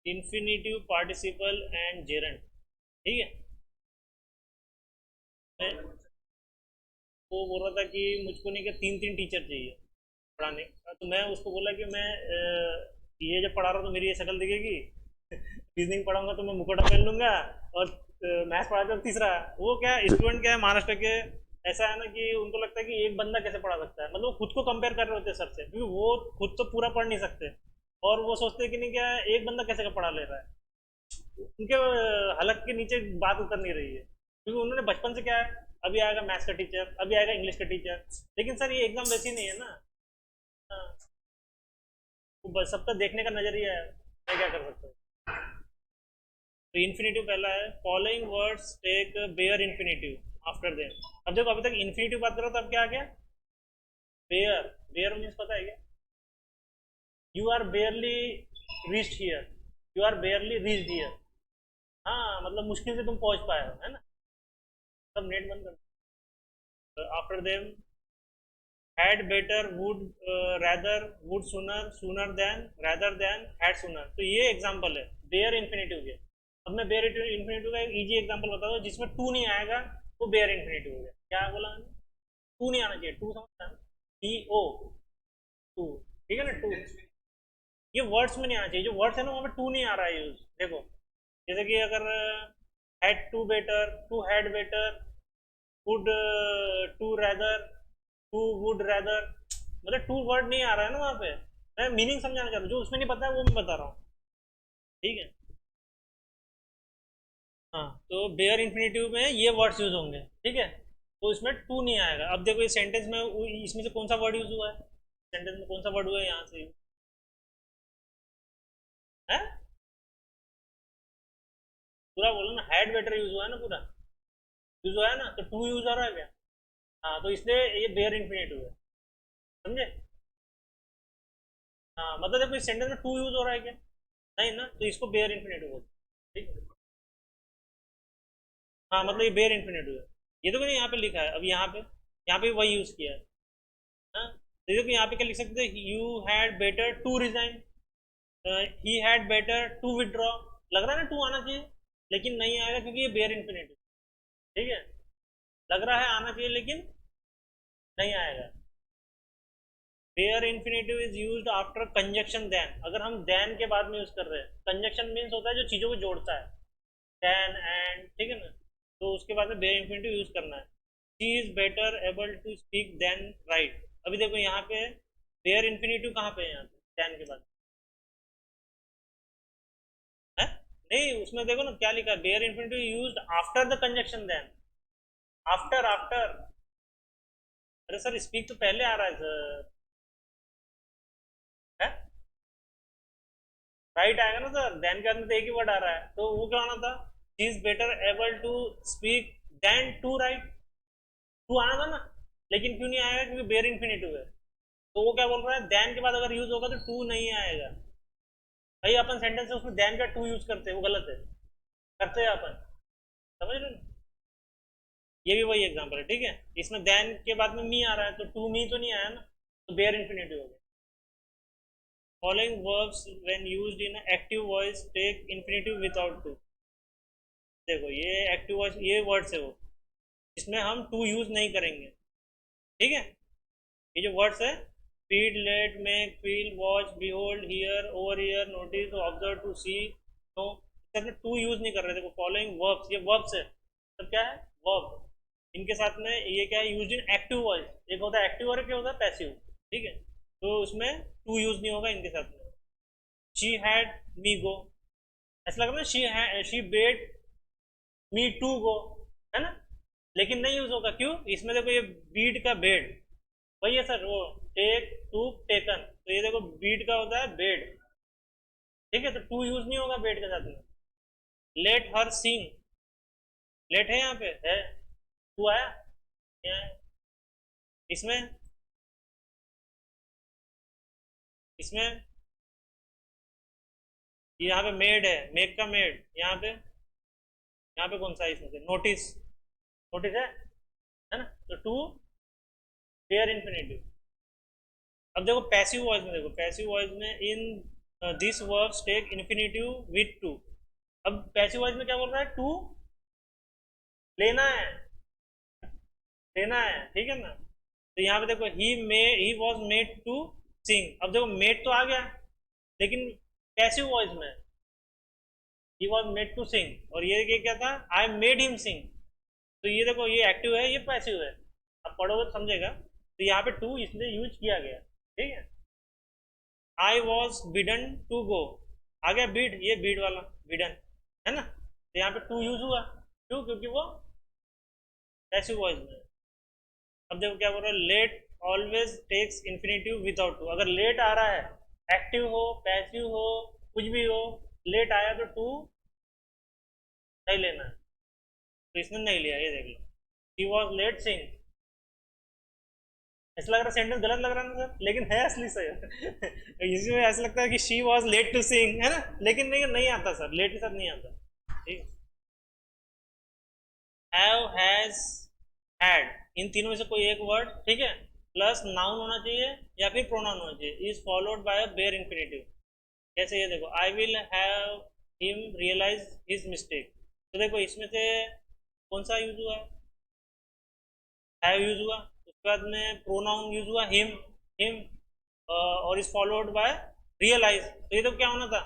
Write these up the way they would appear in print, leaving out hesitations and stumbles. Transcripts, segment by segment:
Infinitive participle and gerund, ठीक है। मैं वो बोल रहा था कि मुझको नहीं, कि तीन तीन टीचर चाहिए पढ़ाने का। तो मैं उसको बोला कि मैं ये जब पढ़ा रहा हूँ तो मेरी ये शक्ल दिखेगी, रीजनिंग पढ़ाऊंगा तो मैं मुकुटा पहन लूंगा, और मैथ्स पढ़ाते वक्त तीसरा। वो क्या स्टूडेंट क्या है महाराष्ट्र के, ऐसा है ना कि उनको लगता है कि एक बंदा कैसे पढ़ा सकता है, मतलब वो खुद को कंपेयर कर रहे होते हैं सबसे, क्योंकि वो खुद तो पूरा पढ़ नहीं सकते, और वो सोचते हैं कि नहीं क्या एक बंदा कैसे का पढ़ा ले रहा है। उनके हलक के नीचे बात उतर नहीं रही है, क्योंकि उन्होंने बचपन से क्या है, अभी आएगा मैथ्स का टीचर, अभी आएगा इंग्लिश का टीचर। लेकिन सर ये एग्जाम वैसी नहीं है ना। हाँ, वो बस सबका देखने का नजरिया है, मैं क्या कर सकता हूँ। तो इन्फिनेटिव पहला है, following words take bare infinitive after them. अब देखो अभी तक इन्फिनेटिव बात करो तो अब क्या आ गया, बेयर। बेयर मीन्स पता है क्या, you are barely reached here, you are barely reached here. हाँ मतलब मुश्किल से तुम पहुंच पाए हो, है ना। सब नेट बंद कर, after them had better, would rather, would sooner, sooner than, rather than, had sooner। तो ये एग्जांपल है बेयर इन्फिनेटिव के। अब मैं बेयर इन्फिनेटिव का एक इजी एग्जांपल बता दो जिसमें टू नहीं आएगा, वो बेयर इन्फिनेटिव हो गया। क्या बोला मैंने, टू नहीं आना चाहिए, टू समझता है, टी ओ, टू, ठीक है ना, टू। ये वर्ड्स में नहीं आना चाहिए, जो वर्ड्स है ना वहाँ पे टू नहीं आ रहा है यूज। देखो जैसे कि अगर had to better, to had better, would to rather, to would rather, मतलब टू वर्ड नहीं आ रहा है ना वहाँ पे। मैं मीनिंग समझाना चाह रहा हूँ, जो उसमें नहीं पता है वो मैं बता रहा हूँ, ठीक है। हाँ तो बेयर इन्फिनेटिव में ये वर्ड्स यूज होंगे, ठीक है। तो इसमें टू नहीं आएगा। अब देखो ये सेंटेंस में इसमें से कौन सा वर्ड यूज हुआ है, सेंटेंस में कौन सा वर्ड हुआ है यहाँ से, है पूरा बोलो ना, हैड बेटर यूज हुआ है ना, पूरा यूज हुआ है ना, तो टू यूज हो रहा है क्या। हाँ तो इसलिए ये बेयर इन्फिनेटिव है, समझे। हाँ मतलब देखो इस सेंटेंस में टू यूज हो रहा है क्या, नहीं ना, तो इसको बेयर इन्फिनेटिव बोलते हैं, ठीक है। हाँ मतलब ये बेयर इन्फिनेटिव है। ये तो नहीं यहाँ पे लिखा है, अब यहाँ पे वही यूज किया है। हाँ तो देखो यहाँ पे क्या लिख सकते थे, you had better to resign, he had better to withdraw. लग रहा है ना टू आना चाहिए, लेकिन नहीं आएगा क्योंकि ये बेयर इन्फिनेटिव, ठीक है। लग रहा है आना चाहिए लेकिन नहीं आएगा। Bare infinitive is used after conjunction than, अगर हम देन के बाद में यूज कर रहे हैं। कंजक्शन मीन्स होता है जो चीजों को जोड़ता है, देन एंड, ठीक है ना। तो उसके बाद में बेयर इन्फिनेटिव यूज करना है। She is better able to speak than write. अभी देखो यहाँ पे बेयर इन्फिनेटिव कहाँ पे है, यहाँ पे देन के बाद है। नहीं उसमें देखो ना क्या लिखा है, bare infinitive used after the conjunction than, after after. अरे सर स्पीक तो पहले आ रहा है सर, है राइट आएगा ना सर, देन के अंदर तो एक ही वर्ड आ रहा है, तो वो क्या आना था, she is better able to speak than to write, to आना था ना। लेकिन क्यों नहीं आएगा, क्योंकि बेयर इन्फिनेटिव है। तो वो क्या बोल रहा है, देन के बाद अगर यूज होगा तो टू नहीं आएगा। भाई अपन सेंटेंस है उसमें देन का टू यूज करते हैं, वो गलत है, करते हैं अपन, समझ रहे हो। ये भी वही एग्जांपल है, ठीक है। इसमें देन के बाद में मी आ रहा है, तो टू मी तो नहीं आया ना, तो बेयर इन्फिनेटिव हो गया। Following verbs when used in active voice take infinitive without to. देखो ये एक्टिव वॉइस, ये वर्ड्स है वो, इसमें हम टू यूज नहीं करेंगे, ठीक है। ये जो वर्ड्स है, feed, let, make, feel, watch, behold, hear, over here, notice, observe, to see, know, इसमें टू यूज नहीं कर रहे। देखो फॉलोइंग वर्ब्स, ये वर्ब्स है, तो क्या है वर्ब। इनके साथ में ये क्या है, यूज इन एक्टिव वॉइस। एक होता है एक्टिव और एक होता है पैसिव, ठीक है। तो उसमें टू यूज नहीं होगा इनके साथ में। शी हैड मी गो, ऐसा लग रहा है she bade me to go, है ना। लेकिन नहीं यूज होगा, क्यों, इसमें देखो ये बीड का बेड, वही है सर वो, टेक टू टेकन, तो ये देखो बीड का होता है बेड, ठीक है। तो टू यूज नहीं होगा बेड के साथ में। लेट हर सिंग, लेट है यहाँ पे है, टू आया यहाँ है। इसमें इसमें यहाँ पे मेड है, मेक का मेड, यहाँ पे कौन सा है इसमें से, नोटिस, नोटिस है ना। तो टू बेयर इन्फिनेटिव। अब देखो पैसिव वॉइस में, देखो पैसिव वॉइस में in this verbs take infinitive with to. अब पैसिव वॉइस में क्या बोल रहा है, टू लेना है, लेना है, ठीक है ना। तो यहाँ पे देखो he was made to sing. अब देखो मेड तो आ गया, लेकिन पैसिव वॉइस में he was made to sing, और ये क्या था, आई मेड हिम सिंग। तो ये देखो ये एक्टिव है, ये पैसिव है। अब पढ़ोगे तो समझेगा। तो यहाँ पे टू इसलिए यूज किया गया, ठीक है। आई वॉज बिडन टू गो, आ गया बीड, ये बीड वाला बिडन है ना। तो यहाँ पे टू यूज हुआ, क्यों, क्योंकि वो पैसिव वॉइस में है। अब देखो क्या बोल रहा है, let always takes infinitive without to. अगर लेट आ रहा है, एक्टिव हो पैसिव हो कुछ भी हो, लेट आया तो टू नहीं लेना है। तो इसने नहीं लिया, ये देख लो, ही वॉज लेट सिंग। ऐसा लग रहा है सेंटेंस गलत लग रहा है ना सर, लेकिन है असली सही। इसमें ऐसा लगता है कि she was let to sing, है ना, लेकिन नहीं, नहीं आता सर, लेट के साथ नहीं आता, ठीक। हैव, हैज, हैड, इन तीनों में से कोई एक वर्ड, ठीक है, प्लस नाउन होना चाहिए या फिर प्रोनाउन होना चाहिए, is followed by a bare infinitive. जैसे ये देखो, I will have him realise his mistake. तो देखो इसमें से कौन सा यूज हुआ, हैव यूज हुआ, उसके बाद में प्रोनाउन यूज हुआ हिम, और इज फॉलोड बाय रियलाइज। तो ये तो क्या होना था,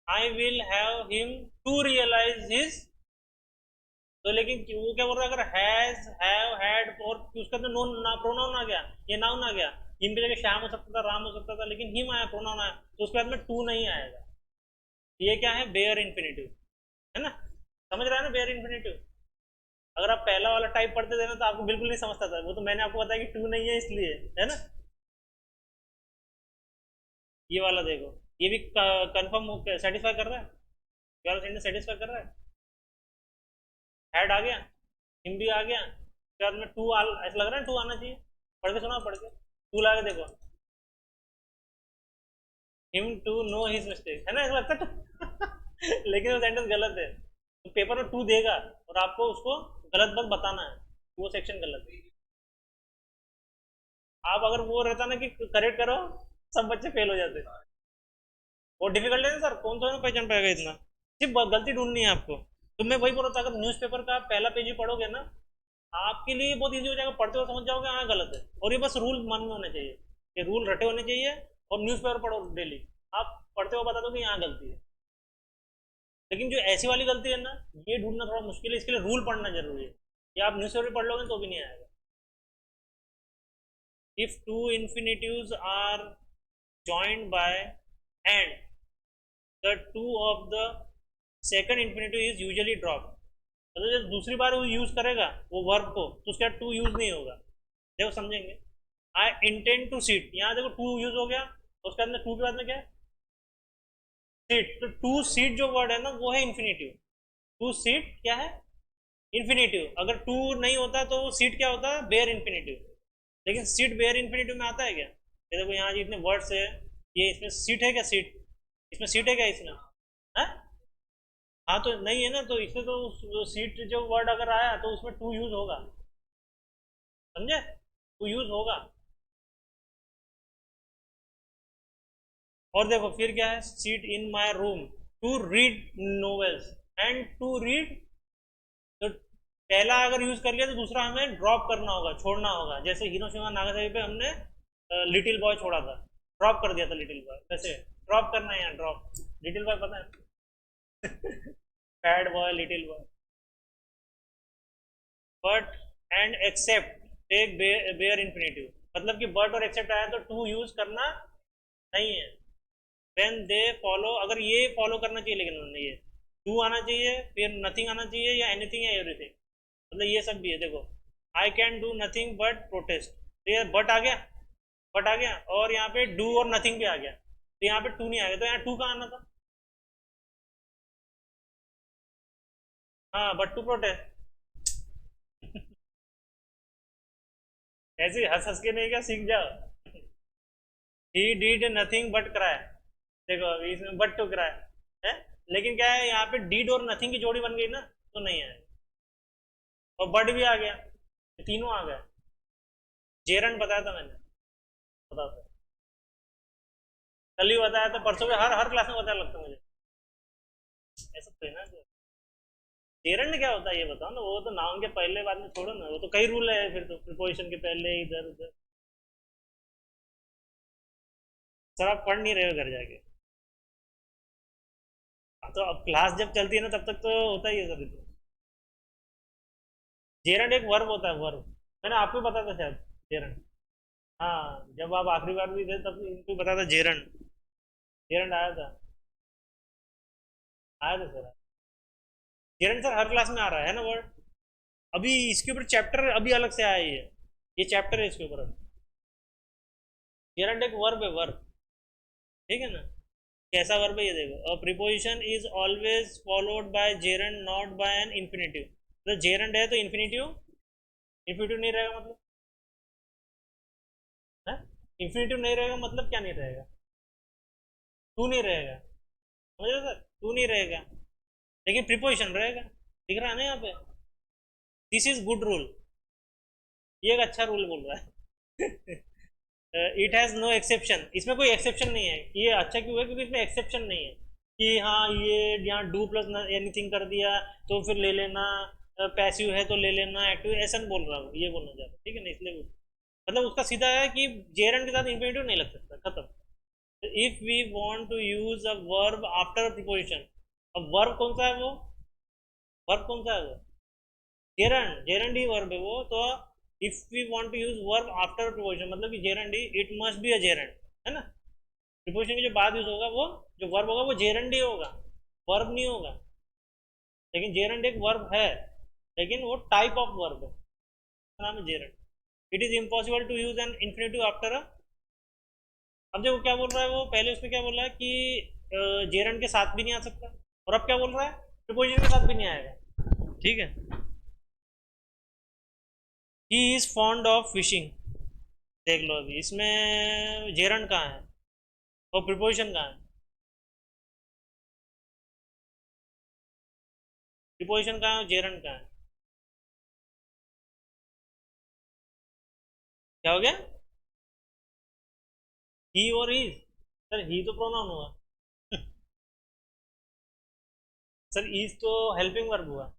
I will have him to realise his. तो लेकिन वो क्या बोल रहा है, अगर हैज, हैव, हैड और उसका तो नोन ना प्रोनाउन आ गया, ये नाउन आ गया, हिम की जगह श्याम हो सकता था, राम हो सकता था, लेकिन हिम आया, प्रोनाउन आया, तो उसके बाद में टू नहीं आएगा। ये क्या है, बेयर इन्फिनेटिव, है ना। समझ रहा है ना बेयर इन्फिनेटिव। अगर आप पहला वाला टाइप पढ़ते थे ना तो आपको बिल्कुल नहीं समझता था, वो तो मैंने आपको बताया कि टू नहीं है इसलिए, है ना। ये वाला देखो, ये भी कंफर्म सेटिस्फाई कर रहा है, ये वाला सेंटेंस सेटिस्फाई कर रहा है। हेड आ गया, हिम भी आ गया, उसके बाद में टू ऐसा लग रहा है टू आना चाहिए। पढ़ के सुना, पढ़ के टू ला के देखो, him to know his mistake, है ना, ऐसा लगता है। लेकिन वो सेंटेंस गलत है, तो पेपर में टू देगा और आपको उसको गलत बस बताना है, वो सेक्शन गलत है। आप अगर वो रहता ना कि करेक्ट करो, सब बच्चे फेल हो जाते। वो डिफिकल्ट है ना सर, कौन सा ना पहचान पाएगा इतना, सिर्फ गलती ढूंढनी है आपको। तो मैं वही बोल रहा था, अगर न्यूज़पेपर का आप पहला पेज ही पढ़ोगे ना, आपके लिए बहुत इजी हो जाएगा, पढ़ते हुए समझ जाओगे हाँ गलत है। और ये बस रूल मन में होने चाहिए, ये रूल रटे होने चाहिए, और न्यूज़पेपर पढ़ो डेली, आप पढ़ते हुए बता दो कि यहाँ गलती है। लेकिन जो ऐसी वाली गलती है ना, ये ढूंढना थोड़ा मुश्किल है, इसके लिए रूल पढ़ना जरूरी है। ये आप न्यूज़पेपर पढ़ लोगे तो भी नहीं आएगा। If two infinitives are joined by and the two of the second infinitive is usually dropped। मतलब जब दूसरी बार वो यूज करेगा वो वर्ब को, तो उसका टू यूज नहीं होगा। देखो समझेंगे, आई इंटेंड टू सीट, यहाँ देखो टू यूज हो गया, उसके बाद में टू के बाद में क्या है, सीट। तो टू सीट जो वर्ड है ना वो है इन्फिनेटिव, टू सीट क्या है, इन्फिनेटिव। अगर टू नहीं होता तो सीट क्या होता है, बेयर इन्फिनेटिव। लेकिन सीट बेयर इन्फिनेटिव में आता है क्या, ये देखो यहाँ जितने वर्ड्स है, ये इसमें सीट है क्या, सीट, इसमें सीट है क्या इसमें, है। हाँ तो नहीं है ना, तो इसमें तो सीट जो वर्ड अगर आया तो उसमें टू यूज होगा, समझे, टू यूज होगा। और देखो फिर क्या है, sit in my room to read novels and to read. तो पहला अगर यूज कर लिया तो दूसरा हमें ड्रॉप करना होगा, छोड़ना होगा। जैसे हिरोशिमा नागासाकी पे हमने लिटिल बॉय छोड़ा था, ड्रॉप कर दिया था लिटिल बॉय, वैसे ड्रॉप करना है यहाँ, ड्रॉप। लिटिल बॉय पता है, bad boy, little boy. But and except take bare infinitive, मतलब कि बट और एक्सेप्ट आया तो टू यूज करना नहीं है। देन दे फॉलो, अगर ये फॉलो करना चाहिए, लेकिन उन्होंने ये टू आना चाहिए, फिर नथिंग आना चाहिए, या एनीथिंग या एवरीथिंग, मतलब ये सब भी है। देखो I can do nothing but protest, तो ये बट आ गया, बट आ गया, और यहाँ पे डू और नथिंग भी आ गया, तो यहाँ पे टू नहीं आ गया, तो यहाँ टू कहाँ आना था, हाँ बट टू प्रोटेस्ट। ऐसे हंस हंस के नहीं, क्या सीख जाओ। He did nothing but cry, देखो अभी इसमें बट टू क्राई है, लेकिन क्या है यहाँ पे डिड और नथिंग की जोड़ी बन गई ना, तो नहीं है। और बट भी आ गया, तीनों आ गए। जेरन बताया था मैंने, बताओ। कल ही बताया था, परसों भी हर हर क्लास में बताया लगता है मुझे। ऐसा तो है ना। जेरंड क्या होता है ये बताओ ना, वो तो नाउन के पहले बाद में छोड़ो ना, वो तो कई रूल है फिर तो, प्रिपोजिशन के पहले इधर उधर। सर आप पढ़ नहीं रहे हो घर जाके। हाँ, तो अब क्लास जब चलती है ना तब तक तो होता ही है सर, तो जेरंड एक वर्ब होता है, वर्ब। मैंने आपको भी बताया था शायद, जेरंड। हाँ, जब आप आखिरी बार भी थे तब इनको बताया था जेरंड। जेरंड आया था। आया था सर। जेरंड सर हर क्लास में आ रहा है ना वर्ड। अभी इसके ऊपर चैप्टर अभी अलग से आया है ये चैप्टर है इसके ऊपर अभी। जेरंड एक वर्ब है, वर्ब। ठीक है ना। कैसा वर्ब है ये देखो, a preposition is always followed by gerund not by an infinitive. तो जेरंड है तो इन्फिनेटिव, इन्फिनेटिव नहीं रहेगा मतलब है। इन्फिनेटिव नहीं रहेगा मतलब क्या नहीं रहेगा? टू नहीं रहेगा। समझ रहे हो सर, टू नहीं रहेगा, लेकिन प्रीपोजिशन रहेगा। दिख रहा है ना यहाँ पे, दिस इज गुड रूल। ये एक अच्छा रूल बोल रहा है। इट हैज़ नो एक्सेप्शन, इसमें कोई एक्सेप्शन नहीं है। ये अच्छा क्यों है? क्योंकि इसमें एक्सेप्शन नहीं है कि हाँ ये यहाँ डू प्लस एनीथिंग कर दिया तो फिर ले लेना, पैसिव है तो ले लेना, एक्टिव ऐसा नहीं बोल रहा हूँ, ये बोलना चाहता हूँ। ठीक है ना, इसलिए मतलब उसका सीधा है कि जेरंड के साथ इंफिनिटिव नहीं लग सकता, खत्म। If we want to use a verb after a preposition, अब वर्ब कौन सा है वो? वर्ब कौन सा है वो? जेरंड, जेरंड ही वर्ब है वो तो। If we want to use verb after preposition मतलब कि जेरंड ही, it must be a gerund, है ना। प्रीपोजिशन के जो बाद यूज होगा वो, जो वर्ब होगा वो जेरंड ही होगा, वर्ब नहीं होगा। लेकिन जेरंड एक वर्ब है, लेकिन वो टाइप ऑफ वर्ब है, उसका नाम है gerund. It is impossible to use an infinitive after a. अब देखो क्या बोल रहा है वो, पहले उसमें क्या बोल रहा है कि जेरंड के साथ भी नहीं आ सकता, और अब क्या बोल रहा है, प्रीपोजिशन के साथ भी नहीं आएगा। ठीक है। He is fond of fishing. देख लो अभी इसमें जेरंड कहाँ है और प्रीपोजिशन कहाँ है? प्रीपोजिशन कहाँ है और जेरंड कहाँ है? क्या हो गया? ही और इज। सर ही तो प्रोनाउन हुआ। सर इज तो हेल्पिंग वर्ब हुआ।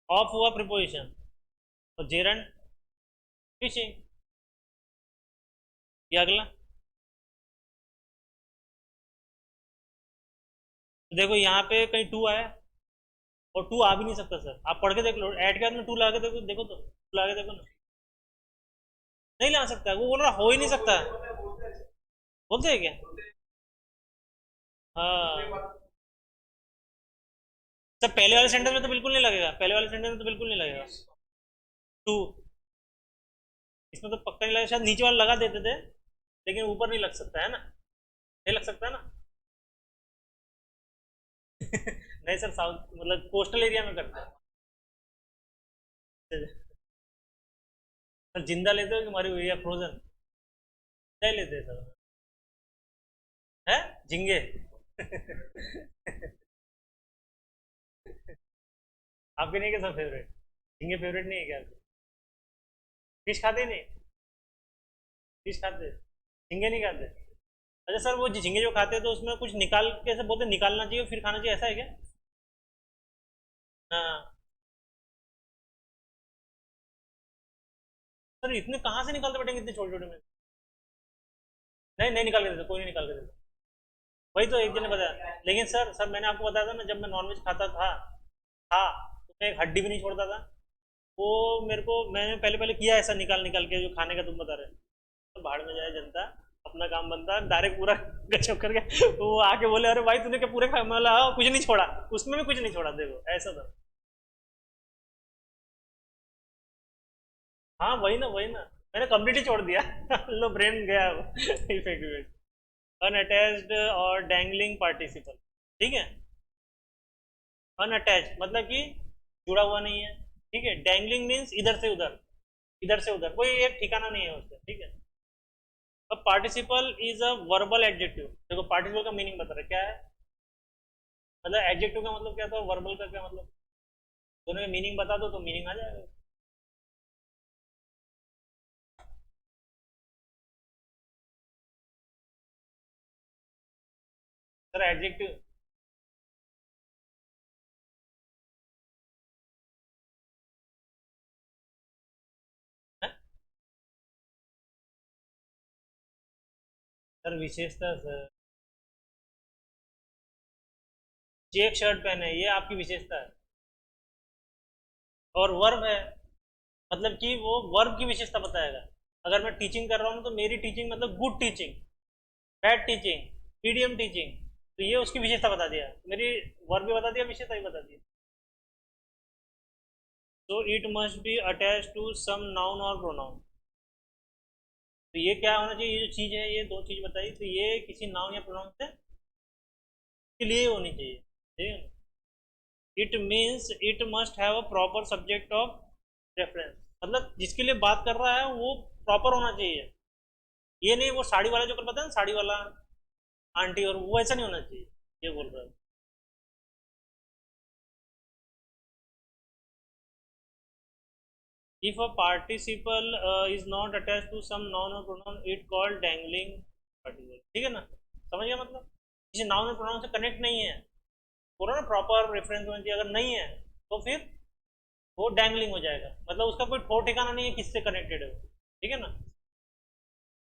ऑफ हुआ प्रीपोजिशन, और जेरंड फिशिंग। ये अगला। तो देखो यहाँ पे कहीं टू आया, और टू आ भी नहीं सकता सर, आप पढ़ के देख लो, ऐड के बाद में टू ला के देखो, देखो तो टू ला के देखो ना। नहीं ला सकता, वो बोल रहा हो ही नहीं सकता। बोलते हैं क्या? हाँ सर, पहले वाले सेंटेंस में तो बिल्कुल नहीं लगेगा, पहले वाले सेंटेंस में तो बिल्कुल नहीं लगेगा टू। इसमें तो पक्का नहीं लगेगा, शायद नीचे वाला लगा देते थे, लेकिन ऊपर नहीं लग सकता है ना, नहीं लग सकता ना। नहीं सर, साउथ मतलब कोस्टल एरिया में करते हैं। सर जिंदा लेते हो कि मरी हुई है, फ्रोजन? क्या लेते हैं सर? है झींगे। आपके नहीं क्या सर फेवरेट? झींगे फेवरेट नहीं है क्या आपके? फिश खाते ही नहीं? फिश खाते, झींगे नहीं खाते? अच्छा सर, वो झींगे जो खाते हैं तो उसमें कुछ निकाल के, ऐसे बोलते हैं निकालना चाहिए फिर खाना चाहिए, ऐसा है क्या? हाँ। सर इतने कहाँ से निकालते बैठेंगे इतने छोटे छोटे में? नहीं नहीं निकाल के देते, कोई नहीं निकाल के देता। वही तो एक जन ने बताया, लेकिन सर सर मैंने आपको बताया था ना, जब मैं नॉनवेज खाता था, तो मैं एक हड्डी भी नहीं छोड़ता था। वो मेरे को, मैंने पहले पहले किया ऐसा, निकाल निकाल के जो खाने का तुम बता रहे हो। तो भाड़ में जाए जनता, अपना काम बनता डायरेक्ट पूरा गचप करके। तो वो आके बोले अरे भाई तूने क्या पूरे खा, मतलब हाँ, कुछ नहीं छोड़ा, उसमें भी कुछ नहीं छोड़ा, देखो ऐसा था। हाँ वही ना, वही ना, मैंने कंप्लीटली छोड़ दिया। लो ब्रेन गया इफेक्ट। अनअटैच्ड और डैंगलिंग पार्टिसिपल। ठीक है। अनअटैच्ड मतलब कि जुड़ा हुआ नहीं है। ठीक है। डैंगलिंग मीन्स इधर से उधर, इधर से उधर, कोई एक ठिकाना नहीं है उसका। ठीक है। अब participle is a verbal adjective. देखो पार्टिसिपल का मीनिंग बता रहा है क्या है, मतलब एडजेक्टिव का मतलब क्या था, वर्बल का क्या मतलब, दोनों का मीनिंग बता दो तो मीनिंग आ जाएगा। Sir adjective. सर विशेषता सर, चेक शर्ट पहने ये आपकी विशेषता है। और वर्ब है, मतलब कि वो वर्ब की विशेषता बताएगा। अगर मैं टीचिंग कर रहा हूँ तो मेरी टीचिंग मतलब good teaching, bad teaching, medium teaching, तो ये उसकी विशेषता बता दिया, मेरी वर्ब भी बता दिया, विशेषता भी बता दिया। तो it must be attach to some noun और प्रोनाउन। तो ये क्या होना चाहिए, ये जो चीज़ है, ये दो चीज़ बताई, तो ये किसी नाउन या प्रोनाउन से के लिए होनी चाहिए, ठीक है। It means it must have a proper subject of reference, मतलब जिसके लिए बात कर रहा है वो प्रॉपर होना चाहिए। ये नहीं वो साड़ी वाला जो कल पता है ना, साड़ी वाला आंटी, और वो ऐसा नहीं होना चाहिए, ये बोल रहा है। If a participle is not attach to some noun और pronoun it called dangling participle, ठीक है ना, समझ गया मतलब, किसी नाउन और प्रोनाउन से कनेक्ट नहीं है, बोलो ना प्रॉपर रेफरेंस होना चाहिए, अगर नहीं है तो फिर वो डैंगलिंग हो जाएगा, मतलब उसका कोई ठोर ठिकाना नहीं है किससे कनेक्टेड है वो, ठीक है ना।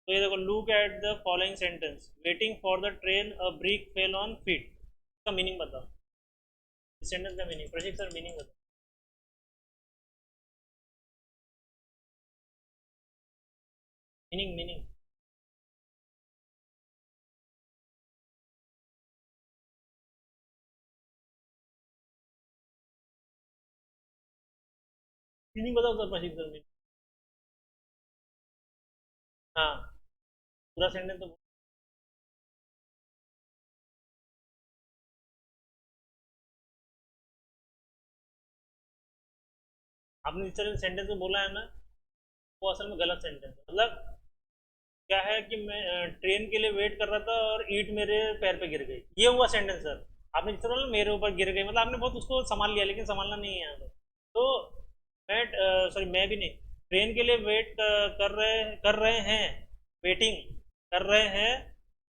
तो ये देखो, look at the following sentence, waiting for the train a brick fell on feet, इसका मीनिंग बताओ, इस सेंटेंस का मीनिंग, प्रशिक सर मीनिंग बताओ। मीनिंग मीनिंग मीनिंग बताओ सर, प्रशिक सर मीनिंग। हाँ, पूरा सेंटेंस तो आपने जिस तरह सेंटेंस में बोला है ना, वो असल में गलत सेंटेंस है, मतलब क्या है कि मैं ट्रेन के लिए वेट कर रहा था और ईंट मेरे पैर पे गिर गई, ये हुआ सेंटेंस सर। आपने जिस तरह बोला मेरे ऊपर गिर गई, मतलब आपने बहुत उसको संभाल लिया, लेकिन संभालना नहीं है यहाँ पे। तो मैं, सॉरी मैं भी नहीं, ट्रेन के लिए वेट कर रहे हैं, वेटिंग कर रहे हैं,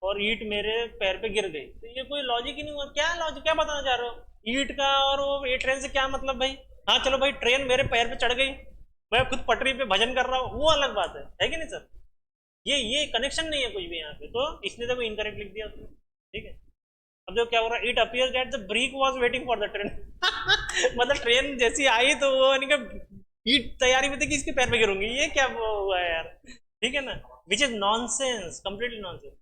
और ईंट मेरे पैर पे गिर गई, तो ये कोई लॉजिक ही नहीं हुआ, क्या लॉजिक, क्या बताना चाह रहे हो ईंट का और वो ये ट्रेन से क्या मतलब भाई। हाँ चलो भाई, ट्रेन मेरे पैर पे चढ़ गई, मैं खुद पटरी पे भजन कर रहा हूँ, वो अलग बात है कि नहीं सर। ये कनेक्शन नहीं है कुछ भी यहाँ पे, तो इसने तो इनकरेक्ट लिख दिया उसने, ठीक है। अब जो क्या हो रहा है, it appears that the break was waiting for the train, मतलब ट्रेन जैसी आई तो वो इनका ईट तैयारी में थी कि इसके पैर पे गिरूंगी, ये क्या हुआ है यार, ठीक है ना, which is nonsense, completely nonsense.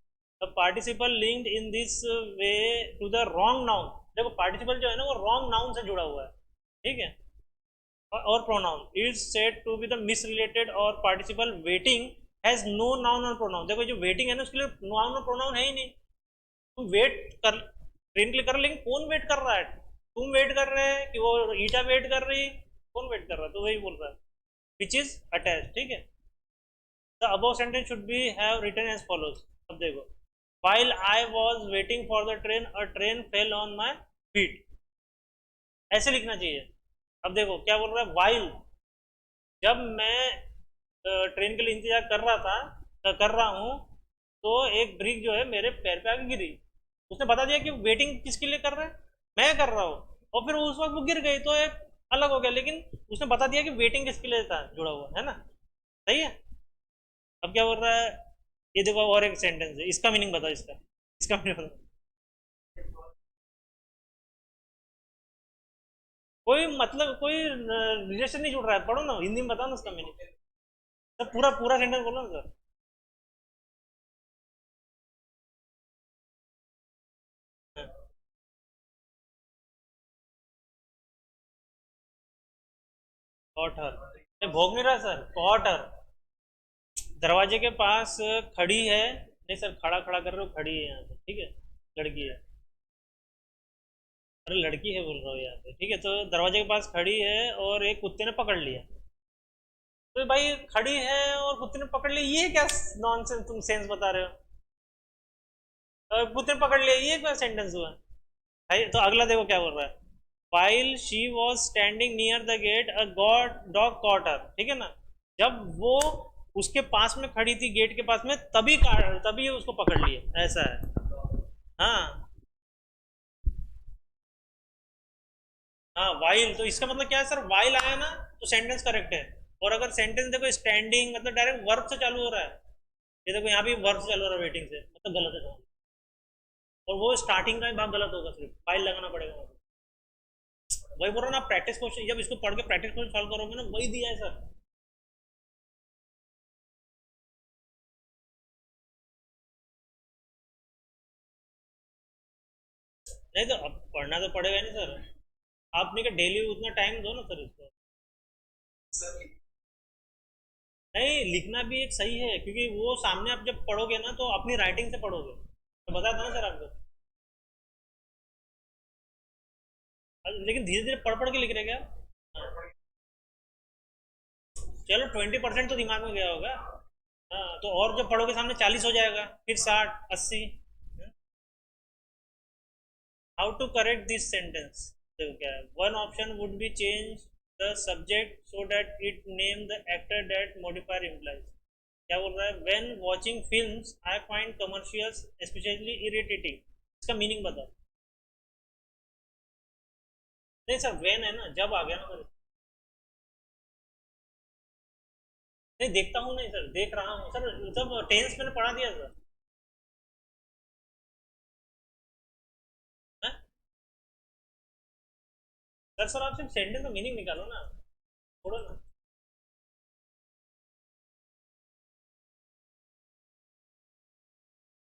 The participle linked in this way to the wrong noun, देखो पार्टिसिपल जो है ना वो रॉन्ग नाउन से जुड़ा हुआ है, ठीक है। और pronoun is said to be the misrelated, और participle waiting has no noun और प्रोनाउन, देखो जो वेटिंग है ना उसके लिए नाउन और प्रोनाउन है ही नहीं। तुम वेट कर, ट्रेन के लिए कर, लेकिन कौन वेट कर रहा है, तुम वेट कर रहे हैं कि वो ईटा वेट कर रही, कौन वेट कर रहा है, तो वही बोल रहा है विच इज अटैच, ठीक है। The above sentence should be have written as follows, अब देखो, while I was waiting for the train a train fell on my feet, ऐसे लिखना चाहिए। अब देखो क्या बोल रहा है, while, जब मैं ट्रेन के लिए इंतजार कर रहा था, कर रहा हूँ, तो एक ब्रिक जो है मेरे पैर पे आके गिरी, उसने बता दिया कि वेटिंग किसके लिए कर रहे हैं, मैं कर रहा हूँ, और फिर उस वक्त वो गिर गई तो एक अलग हो गया, लेकिन उसने बता दिया कि वेटिंग किसके लिए था जुड़ा हुआ है ना, सही है। अब क्या बोल रहा है, ये देखो और एक सेंटेंस है, इसका मीनिंग बताओ, इसका इसका मीनिंग बताओ। कोई मतलब कोई रिलेशन नहीं जुड़ रहा है, पढ़ो ना हिंदी में, बताओ ना उसका मीनिंग, तो पूरा पूरा सेंटेंस बोलो ना सर। हाँ, क्वार्टर, ये भोग नहीं रहा सर, क्वार्टर, दरवाजे के पास खड़ी है, नहीं सर खड़ा खड़ा कर रहे हो, खड़ी है यहाँ पे, ठीक है, लड़की है, अरे लड़की है बोल रहा हूँ यहाँ पे, ठीक है, तो दरवाजे के पास खड़ी है और एक कुत्ते ने पकड़ लिया, तो भाई खड़ी है और कुत्ते ने पकड़ लिया, ये क्या नॉनसेंस तुम सेंस बता रहे हो, कुत्ते ने पकड़ लिया, ये क्या सेंटेंस हुआ भाई। तो अगला देखो क्या बोल रहा है, while she was standing near the gate a god dog caught her, ठीक है ना, जब वो उसके पास में खड़ी थी गेट के पास में, तभी उसको पकड़ लिया, ऐसा है। हाँ, हाँ वाइल, तो इसका मतलब क्या है सर, वाइल आया ना तो सेंटेंस करेक्ट है। और अगर सेंटेंस देखो स्टैंडिंग मतलब डायरेक्ट वर्ब से चालू हो रहा है, ये देखो यहाँ भी वर्ब से चालू हो रहा है वेटिंग से, मतलब गलत है। और वो स्टार्टिंग का ही भाग गलत होगा, सिर्फ वाइल लगाना पड़ेगा वहाँ पे। वही बोल रहा हूँ ना, प्रैक्टिस क्वेश्चन जब इसको पढ़ के प्रैक्टिस क्वेश्चन सॉल्व करोगे ना, वही दिया है सर। नहीं तो अब पढ़ना तो पड़ेगा नहीं सर, आपने क्या डेली उतना टाइम दो ना सर इसको। नहीं, लिखना भी एक सही है, क्योंकि वो सामने आप जब पढ़ोगे ना तो अपनी राइटिंग से पढ़ोगे, तो बता था ना सर आपको। लेकिन धीरे धीरे पढ़ पढ़ के लिख रहे क्या? हाँ, चलो 20% तो दिमाग में गया होगा। हाँ, तो और जब पढ़ोगे सामने 40 हो जाएगा, फिर 60 80। How to correct this sentence, देखो क्या है, one option would be change the subject so that it name the actor that modifier implies. क्या बोल रहा है, when watching films I find commercials specially irritating, इसका मीनिंग बताओ। नहीं सर, व्हेन है ना, जब आ गया ना सर। नहीं देखता हूँ, नहीं सर देख रहा हूँ सर, सब टेंस मैंने पढ़ा दिया सर। हाँ? सर आप सिर्फ सेंटेंस का मीनिंग निकालो ना, छोड़ो ना।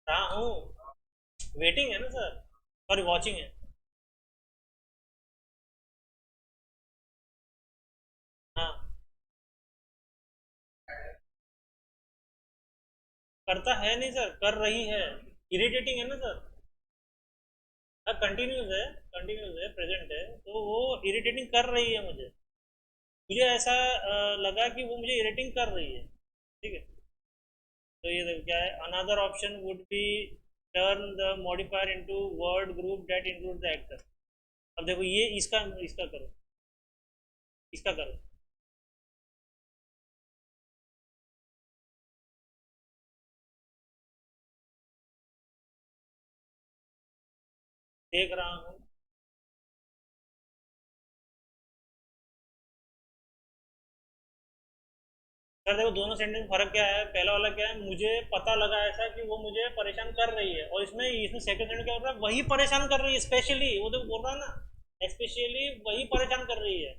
रहा हूँ, वेटिंग है ना सर, सॉरी वॉचिंग है। हाँ, करता है नहीं सर, कर रही है, इरिटेटिंग है ना सर। हाँ कंटिन्यूस है, प्रेजेंट है, तो वो इरिटेटिंग कर रही है मुझे। मुझे ऐसा लगा कि वो मुझे इरिटेटिंग कर रही है, ठीक है। तो ये देखो क्या है, another option would be turn the modifier into word group that include the actor. अब देखो ये इसका इसका करो, इसका करो। देख रहा हूँ सर, देखो दोनों सेंटेंस फर्क क्या है, पहला वाला क्या है, मुझे पता लगा ऐसा कि वो मुझे परेशान कर रही है, और इसमें इसमें सेकंड सेंटेंस क्या हो रहा है, वही परेशान कर रही है स्पेशली, वो तो बोल रहा है ना, स्पेशली वही परेशान कर रही है।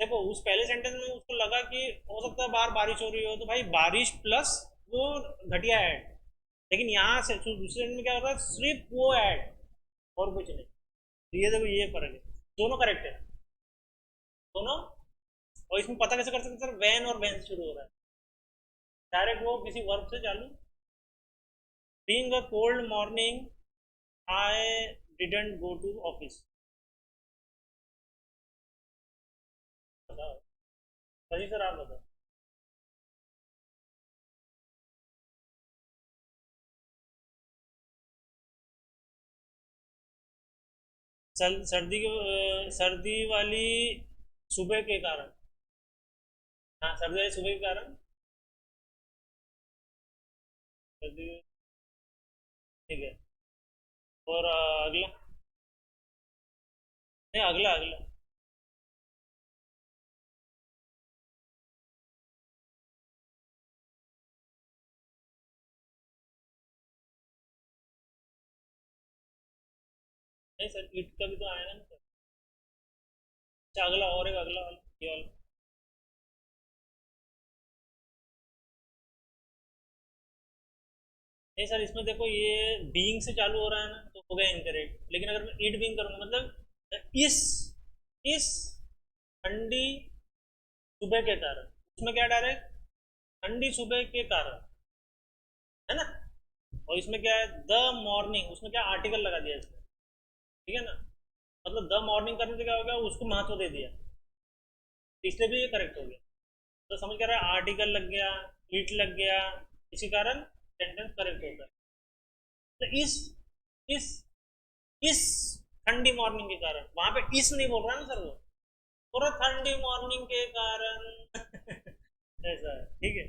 देखो उस पहले सेंटेंस में उसको लगा कि हो सकता है बाहर बारिश हो रही हो, तो भाई बारिश प्लस वो घटिया ऐड। लेकिन यहाँ से दूसरे सेंटेंस में क्या हो रहा है, सिर्फ वो ऐड और कुछ नहीं। तो ये देखो ये फर्क है, दोनों करेक्ट है, दोनों। और इसमें पता कैसे कर सकते हैं सर, वैन और वैन से शुरू हो रहा है, डायरेक्ट वो किसी वर्ब से चालू। Being a cold morning I didn't go to office. बताओ, सही सर आप बताओ। सर्दी के सर्दी वाली सुबह के कारण। हाँ, सर्दी वाली सुबह के कारण। सर्दी, ठीक है। और अगला, नहीं अगला अगला। नहीं सर, ईट का भी तो आएगा ना सर। अच्छा अगला, और एक अगला वाला, ये वाला। नहीं सर, इसमें देखो ये बीइंग से चालू हो रहा है ना, तो हो गया इनकरेक्ट, लेकिन अगर मैं ईट बीइंग करूंगा मतलब इस ठंडी सुबह के कारण, उसमें क्या डायरेक्ट, ठंडी सुबह के कारण, है ना। और इसमें क्या है, द मॉर्निंग, उसमें क्या आर्टिकल लगा दिया इसमें, ठीक है ना। मतलब द मॉर्निंग करने से क्या हो गया, उसको महत्व दे दिया, तो इसलिए भी ये करेक्ट हो गया। तो समझ कर रहा है, आर्टिकल लग गया, इट लग गया, इसी कारण सेंटेंस करेक्ट होता है। तो इस इस ठंडी मॉर्निंग के कारण, वहां पे इस नहीं बोल रहा ना सर, वो पूरा ठंडी मॉर्निंग के कारण ऐसा है, ठीक है।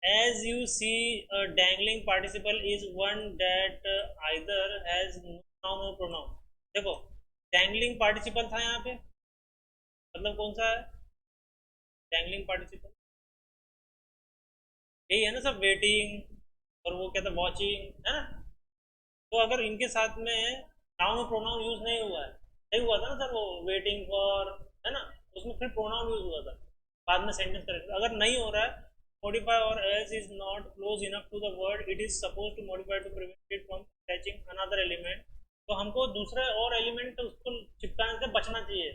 As you see, a dangling participle is one that either has noun or pronoun. देखो डैंगलिंग पार्टिसिपल था यहाँ पे, मतलब कौन सा है डैंगलिंग पार्टिसिपल? यही है ना सब, वेटिंग और वो क्या था, वॉचिंग, है ना? तो अगर इनके साथ में नाउन और प्रोनाउन यूज नहीं हुआ है, नहीं हुआ था ना सर वो, वेटिंग फॉर, है ना, उसमें फिर प्रोनाउन यूज हुआ था, बाद में सेंटेंस करेक्ट। अगर नहीं हो रहा है, modify or else is not close enough to the word it is supposed to modify to prevent it from attaching another element, तो हमको दूसरा और एलिमेंट उसको चिपकाने से बचना चाहिए।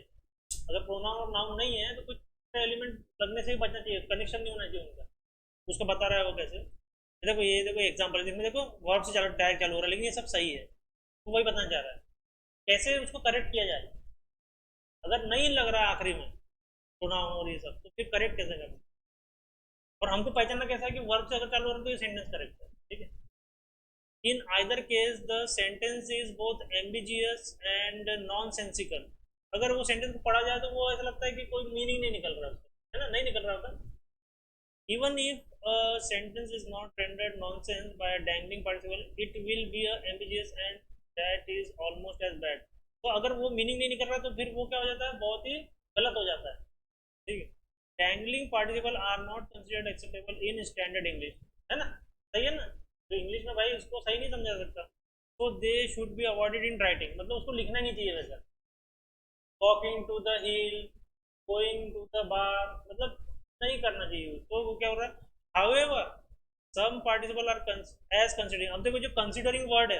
अगर प्रोनाउन और नाउन नहीं है तो कुछ एलिमेंट लगने से भी बचना चाहिए, कनेक्शन नहीं होना चाहिए उनका। उसको बता रहा है वो कैसे, देखो ये देखो एग्जांपल, जिसमें देखो वर्ब से चालू टैग चालू हो रहा है लेकिन ये सब सही है, तो वही बताना चाह रहा है कैसे उसको करेक्ट किया जाए। अगर नहीं लग रहा है आखिरी में प्रोनाउन और ये सब, तो फिर करेक्ट कैसे करना, और हमको पहचानना कैसा है कि वर्ब से अगर चालू हो रहा है तो ये सेंटेंस करेक्ट है, ठीक है। In either case the sentence is both ambitious and non sensical, अगर वो सेंटेंस को पढ़ा जाए तो वो ऐसा लगता है कि कोई मीनिंग नहीं निकल रहा उसका, है ना, नहीं निकल रहा होता। Even if a sentence is not rendered nonsense by a dangling participle, it will be a ambiguous and that is almost as bad. तो अगर वो मीनिंग नहीं निकल रहा तो फिर वो क्या हो जाता है, बहुत ही गलत हो जाता है, ठीक है। Dangling participle are not considered acceptable in standard English, है ना, सही है ना, तो इंग्लिश में भाई उसको सही नहीं समझा सकता, तो they should be avoided in writing, मतलब उसको लिखना नहीं चाहिए वैसा। Walking to the hill, going to the bar, मतलब नहीं करना चाहिए, तो वो क्या हो रहा है। However some participle are as considering, अब देखो जो कंसिडरिंग वर्ड है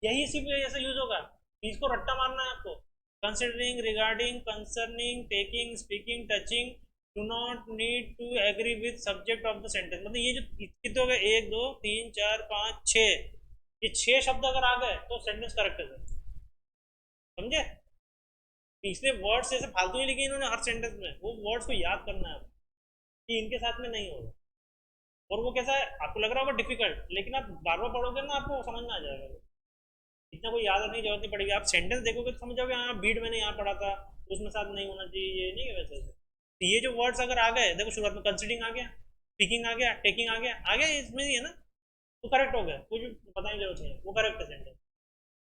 यही सिर्फ ऐसा यूज होगा, इसको रट्टा मारना है आपको। Considering, regarding, concerning, taking, speaking, touching do not need to agree with subject of the sentence, मतलब ये जो कितने हो गए, 1 2 3 4 5 6, ये 6 शब्द अगर आ गए तो सेंटेंस करेक्ट है सर, समझे। पिछले वर्ड्स जैसे फालतू नहीं लिखे इन्होंने हर सेंटेंस में, वो वर्ड्स को याद करना है कि इनके साथ में नहीं होगा। और वो कैसा है, आपको लग रहा होगा डिफिकल्ट, लेकिन आप बार बार पढ़ोगे ना आपको समझ में आ जाएगा, इतना कोई याद रखने की जरूरत नहीं पड़ेगी, आप सेंटेंस देखोगे तो समझ जाओगे, हाँ बीट मैंने यहाँ पढ़ा था, उसमें साथ नहीं होना चाहिए, ये नहीं है वैसे। तो ये जो वर्ड्स अगर आ गए, देखो शुरुआत में कंसिडरिंग आ गया, स्पीकिंग आ गया, टेकिंग आ गया इसमें ही है ना, तो करेक्ट हो गया, कुछ बताने की जरूरत नहीं है, वो करेक्ट है सेंटेंस,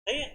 सही है।